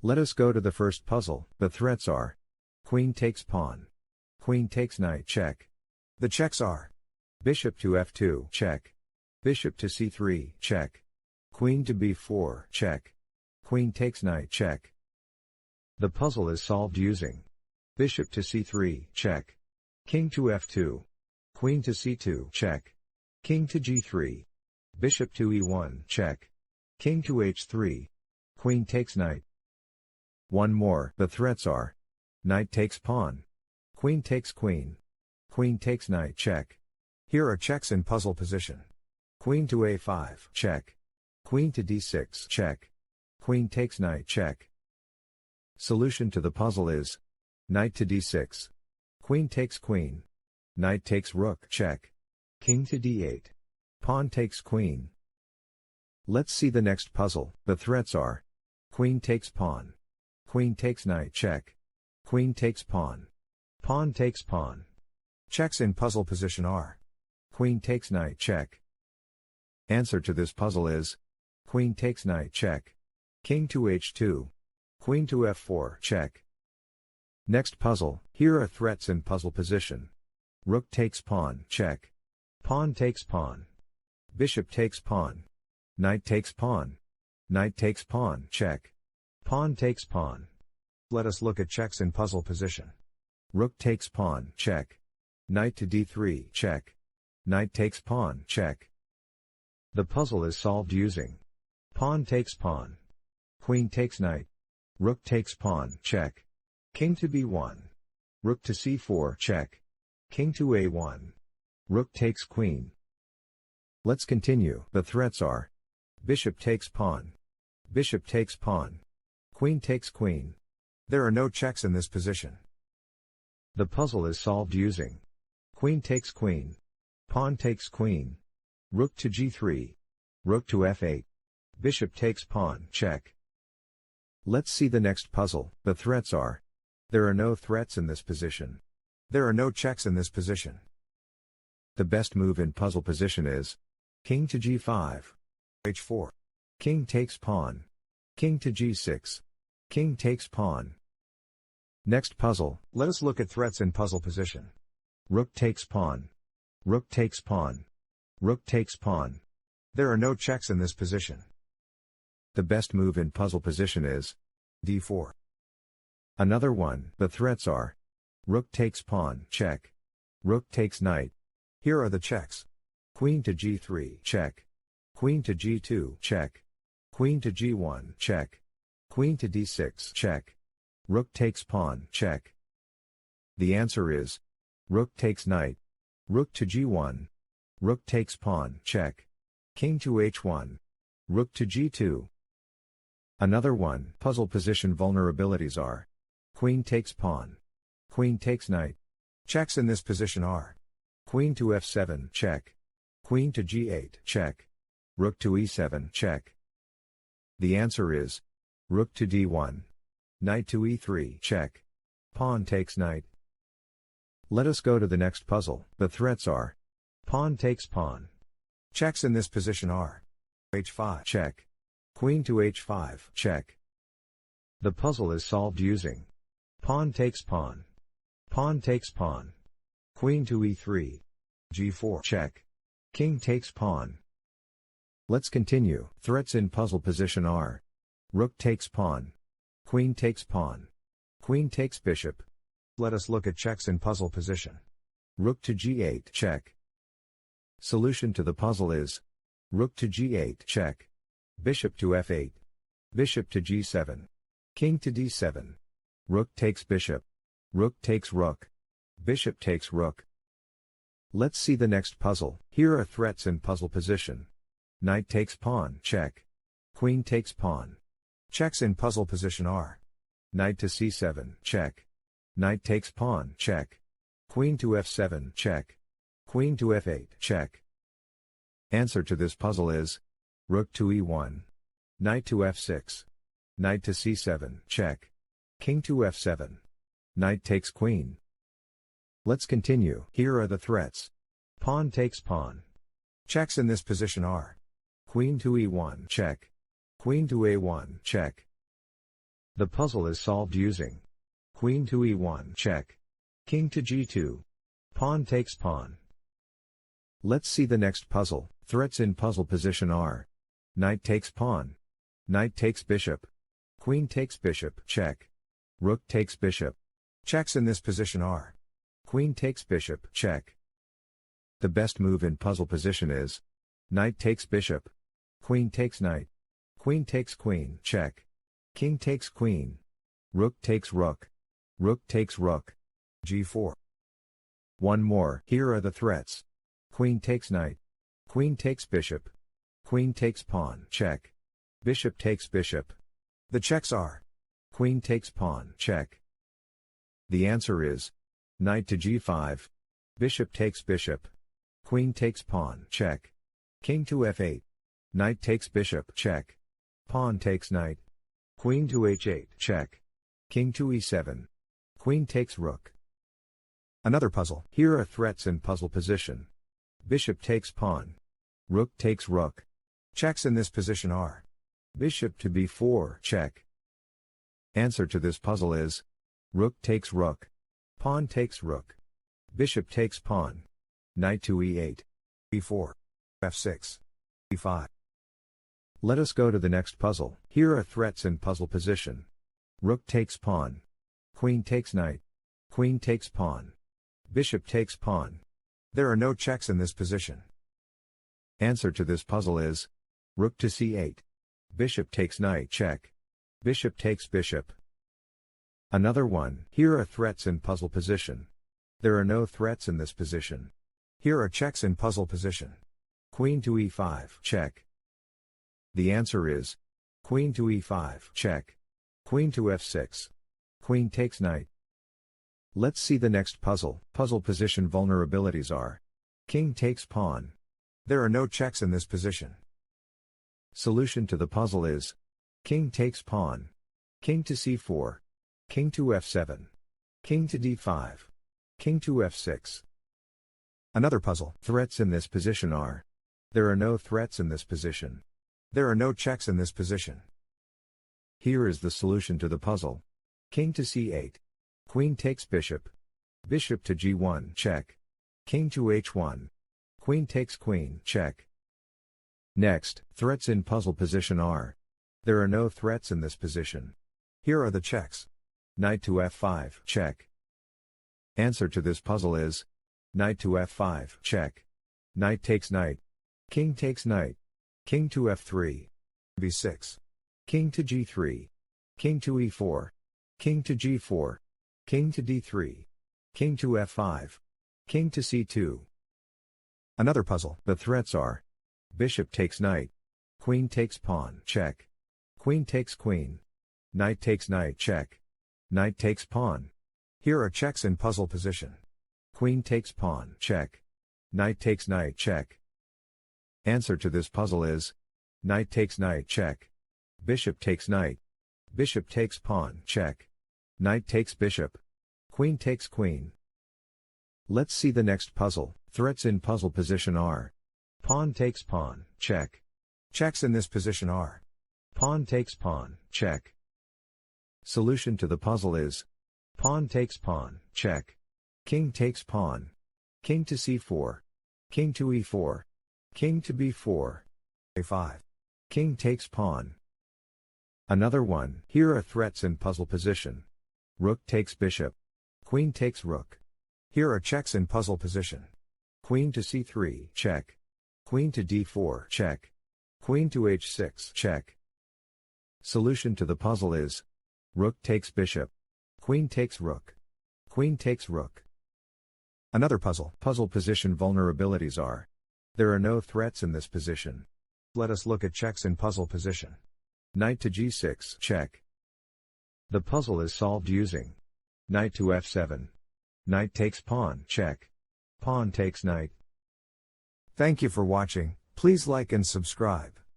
Let us go to the first puzzle. The threats are: queen takes pawn, queen takes knight, check. The checks are: bishop to f2, check. Bishop to c3, check. Queen to b4, check. Queen takes knight, check. The puzzle is solved using: bishop to c3, check. King to f2. Queen to c2, check. King to g3. Bishop to e1, check. King to h3. Queen takes knight. One more. The threats are: knight takes pawn, queen takes queen, queen takes knight, check. Here are checks in puzzle position: queen to a5, check. Queen to d6, check. Queen takes knight, check. Solution to the puzzle is: knight to d6. Queen takes queen. Knight takes rook, check. King to d8. Pawn takes queen. Let's see the next puzzle. The threats are: queen takes pawn, queen takes knight, check. Queen takes pawn. Pawn takes pawn. Checks in puzzle position are: queen takes knight, check. Answer to this puzzle is: queen takes knight, check. King to h2. Queen to f4, check. Next puzzle. Here are threats in puzzle position: rook takes pawn, check. Pawn takes pawn. Bishop takes pawn. Knight takes pawn. Knight takes pawn, check. Pawn takes pawn. Let us look at checks in puzzle position: rook takes pawn, check. Knight to d3, check. Knight takes pawn, check. The puzzle is solved using: pawn takes pawn. Queen takes knight. Rook takes pawn, check. King to b1. Rook to c4, check. King to a1. Rook takes queen. Let's continue. The threats are: bishop takes pawn. Bishop takes pawn. Queen takes queen. There are no checks in this position. The puzzle is solved using: queen takes queen. Pawn takes queen. Rook to g3. Rook to f8. Bishop takes pawn, check. Let's see the next puzzle. The threats are: there are no threats in this position. There are no checks in this position. The best move in puzzle position is: king to g5. h4. King takes pawn. King to g6. King takes pawn. Next puzzle. Let us look at threats in puzzle position: rook takes pawn. Rook takes pawn. Rook takes pawn. There are no checks in this position. The best move in puzzle position is d4. Another one. The threats are: rook takes pawn, check. Rook takes knight. Here are the checks: queen to g3, check. Queen to g2, check. Queen to g1, check. Queen to d6, check. Rook takes pawn, check. The answer is: rook takes knight. Rook to g1. Rook takes pawn, check. King to h1. Rook to g2. Another one. Puzzle position vulnerabilities are: queen takes pawn. Queen takes knight. Checks in this position are: queen to f7, check. Queen to g8, check. Rook to e7, check. The answer is: rook to d1. Knight to e3, check. Pawn takes knight. Let us go to the next puzzle. The threats are: pawn takes pawn. Checks in this position are: h5, check. Queen to h5, check. The puzzle is solved using: pawn takes pawn. Pawn takes pawn. Queen to e3. g4, check. King takes pawn. Let's continue. Threats in puzzle position are: rook takes pawn. Queen takes pawn. Queen takes bishop. Let us look at checks in puzzle position: rook to g8, check. Solution to the puzzle is: rook to g8, check. Bishop to f8. Bishop to g7. King to d7. Rook takes bishop. Rook takes rook. Bishop takes rook. Let's see the next puzzle. Here are threats in puzzle position: knight takes pawn, check. Queen takes pawn. Checks in puzzle position are: knight to c7, check. Knight takes pawn, check. Queen to f7, check. Queen to f8, check. Answer to this puzzle is: rook to e1. Knight to f6. Knight to c7, check. King to f7. Knight takes queen. Let's continue. Here are the threats: pawn takes pawn. Checks in this position are: queen to e1, check. Queen to a1, check. The puzzle is solved using Queen to E1 check, King to G2, Pawn takes pawn. Let's see the next puzzle. Threats in puzzle position are Knight takes pawn, Knight takes bishop, Queen takes bishop check, Rook takes bishop. Checks in this position are Queen takes bishop check. The best move in puzzle position is Knight takes bishop, Queen takes knight, Queen takes queen check, King takes queen, Rook takes rook, Rook takes rook, G4. One more. Here are the threats. Queen takes knight, Queen takes bishop, Queen takes pawn check, Bishop takes bishop. The checks are Queen takes pawn check. The answer is Knight to G5, Bishop takes bishop, Queen takes pawn check, King to F8, Knight takes bishop check, Pawn takes knight, Queen to H8 check, King to E7, Queen takes rook. Another puzzle. Here are threats in puzzle position. Bishop takes pawn, Rook takes rook. Checks in this position are Bishop to B4 check. Answer to this puzzle is Rook takes rook, Pawn takes rook, Bishop takes pawn, Knight to E8, B4, F6, E5. Let us go to the next puzzle. Here are threats in puzzle position. Rook takes pawn, Queen takes knight, Queen takes pawn, Bishop takes pawn. There are no checks in this position. Answer to this puzzle is Rook to C8, Bishop takes knight check, Bishop takes bishop. Another one. Here are threats in puzzle position. There are no threats in this position. Here are checks in puzzle position. Queen to E5 check. The answer is Queen to E5 check, Queen to F6, Queen takes knight. Let's see the next puzzle. Puzzle position vulnerabilities are King takes pawn. There are no checks in this position. Solution to the puzzle is King takes pawn, King to C4, King to F7, King to D5, King to F6. Another puzzle. Threats in this position are There are no threats in this position. There are no checks in this position. Here is the solution to the puzzle. King to C8, Queen takes bishop, Bishop to G1 check, King to H1, Queen takes queen check. Next, threats in puzzle position are There are no threats in this position. Here are the checks. Knight to F5 check. Answer to this puzzle is Knight to F5 check, Knight takes knight, King takes knight, King to F3, B6, King to G3, King to E4, King to G4, King to D3, King to F5, King to C2. Another puzzle. The threats are Bishop takes knight, Queen takes pawn check, Queen takes queen, Knight takes knight check, Knight takes pawn. Here are checks in puzzle position. Queen takes pawn check, Knight takes knight check. Answer to this puzzle is Knight takes knight check, Bishop takes knight, Bishop takes pawn check, Knight takes bishop, Queen takes queen. Let's see the next puzzle. Threats in puzzle position are Pawn takes pawn check. Checks in this position are Pawn takes pawn check. Solution to the puzzle is Pawn takes pawn check, King takes pawn, King to C4, King to E4, King to B4, A5, King takes pawn. Another one. Here are threats in puzzle position. Rook takes bishop, Queen takes rook. Here are checks in puzzle position. Queen to C3 check, Queen to D4 check, Queen to H6 check. Solution to the puzzle is Rook takes bishop, Queen takes rook, Queen takes rook. Another puzzle. Puzzle position vulnerabilities are There are no threats in this position. Let us look at checks in puzzle position. Knight to G6 check. The puzzle is solved using Knight to F7, Knight takes pawn check, Pawn takes knight. Thank you for watching. Please like and subscribe.